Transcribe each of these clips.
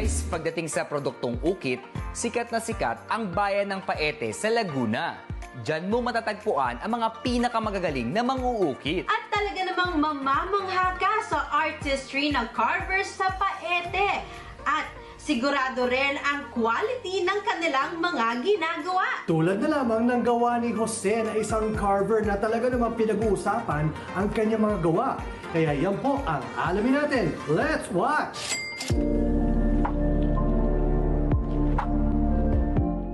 Guys, pagdating sa produktong ukit, sikat na sikat ang bayan ng Paete sa Laguna. Diyan mo matatagpuan ang mga pinakamagagaling na mang-uukit. At talaga namang mamamangha ka sa artistry ng carvers sa Paete. At sigurado rin ang quality ng kanilang mga ginagawa. Tulad na lamang ng gawa ni Jose na isang carver na talaga namang pinag-uusapan ang kanyang mga gawa. Kaya yan po ang alamin natin. Let's watch!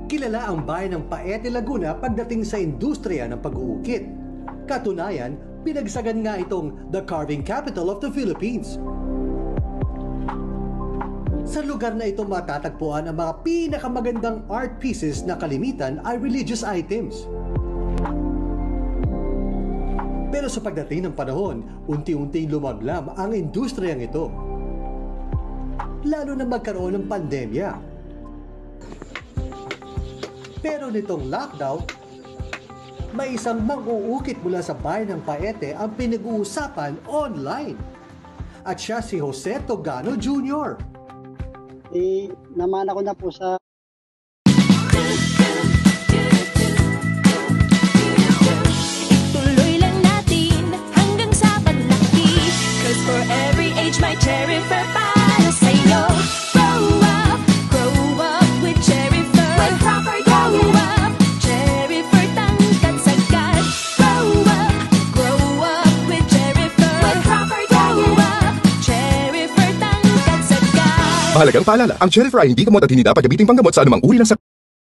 Kilala ang bayan ng Paete, Laguna pagdating sa industriya ng pag-uukit. Katunayan, pinagsagan nga itong the carving capital of the Philippines. Sa lugar na ito matatagpuan ang mga pinakamagandang art pieces na kalimitan ay religious items. Pero sa pagdating ng panahon, unti-unting lumaglam ang industriyang ito. Lalo na magkaroon ng pandemya. Pero nitong lockdown, may isang mang-uukit mula sa bayan ng Paete ang pinag-uusapan online. At siya si Jose Togano Jr. Naman ako na po sa Tuloy lang natin hanggang sa paglaki. 'Cause for every age may cherry fur para sa'yo. Grow up with cherry fur. With proper grow up, cherry fur tangkat sagad. Grow up with cherry fur. With proper grow up, cherry fur tangkat sagad. Mahalagang paalala, ang cherry fur ay hindi gamot at hindi dapat gamitin panggamot sa anumang uri ng sakit.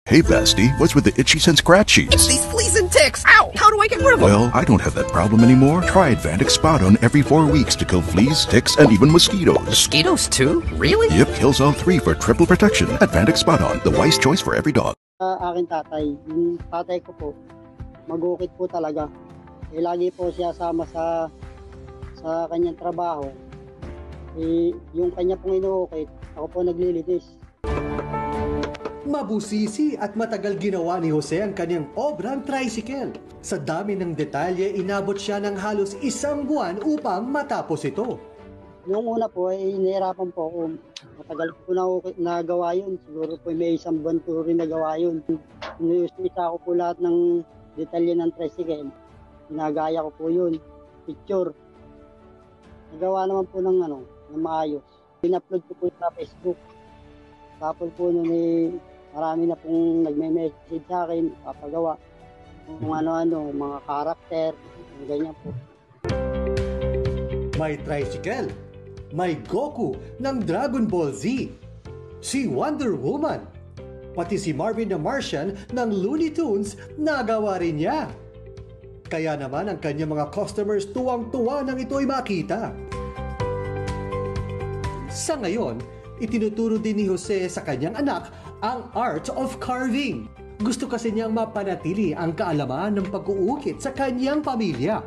Hey, Basti, what's with the itchies and scratchies? It's these fleas and ticks! Ow! How do I get rid of them? Well, I don't have that problem anymore. Try Advantix Spot On every 4 weeks to kill fleas, ticks, and even mosquitoes. Mosquitoes too? Really? Yep, kills all 3 for triple protection. Advantix Spot On, the wise choice for every dog. aking tatay. Yung tatay ko po, mag-ukit po talaga. Lagi po siya sama sa kanyang trabaho. Yung kanya pong inuukit, ako po naglilitis. Mabusisi at matagal ginawa ni Jose ang kanyang obrang tricycle. Sa dami ng detalye, inabot siya ng halos 1 buwan upang matapos ito. Yung una po, nahirapan po ako. Matagal po nagawa yun. Siguro po may 1 buwan po rin nagawa yun. Inusisa ko po lahat ng detalye ng tricycle. Ginagaya ko po yun. Picture. Nagawa naman po ng maayos. Pin-upload ko po sa Facebook. Tapos po nun marami na pong nagme-message sa akin, papagawa. Kung ano-ano, mga karakter, ganyan po. May tricycle, may Goku ng Dragon Ball Z, si Wonder Woman, pati si Marvin the Martian ng Looney Tunes nagawa rin niya. Kaya naman ang kanyang mga customers tuwang-tuwa nang ito ay makita. Sa ngayon, itinuturo din ni Jose sa kanyang anak ang art of carving. Gusto kasi niyang mapanatili ang kaalaman ng pag-uukit sa kanyang pamilya.